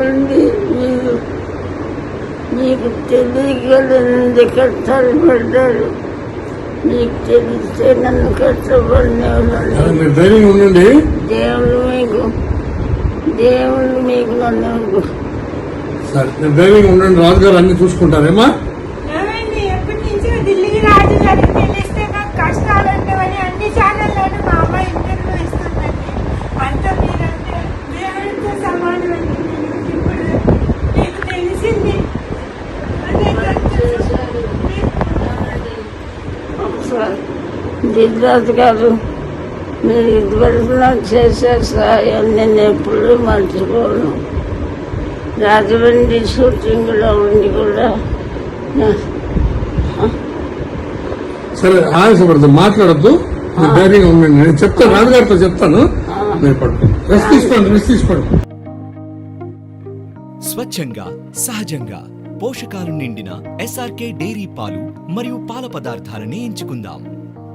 ఉండి నీకు తెలియగలంది కష్టాలు పడ్డాడు. నీకు తెలిస్తే నన్ను కష్టపడిన ధైర్యంగా ఉండండి. దేవుడు మీకు నన్ను సరే ధైర్యంగా ఉండండి. రాజుగారు అన్ని చూసుకుంటారేమా? ఎప్పటి నుంచో ఢిల్లీకి రాజు గారికి తెలిస్తే నాకు కష్టాలు ఉండవని అన్ని ఛానల్లోనూ మా అమ్మ ఇంటర్వ్యూ ఇస్తుందండి. అంత మీరంటే దేవుడితో సమానమండి. ఇప్పుడు మీకు తెలిసింది. దిద్రాజు గారు మీరు ఇదివరకు నాకు చేసే సహాయం నేను ఎప్పుడూ మర్చిపోను. రాజమండ్రి షూటింగ్లో ఉండి కూడా సరే ఆయాసపడదు, మాట్లాడద్దు, ధైర్యంగా ఉండండి. నేను చెప్తాను, రాజుగారితో చెప్తాను. మీరు పడుకోండి, రెస్ట్ తీసుకోండి. స్వచ్ఛంగా సహజంగా పోషకాలు నిండిన SRK డైరీ పాలు మరియు పాల పదార్థాలని ఎంచుకుందాం.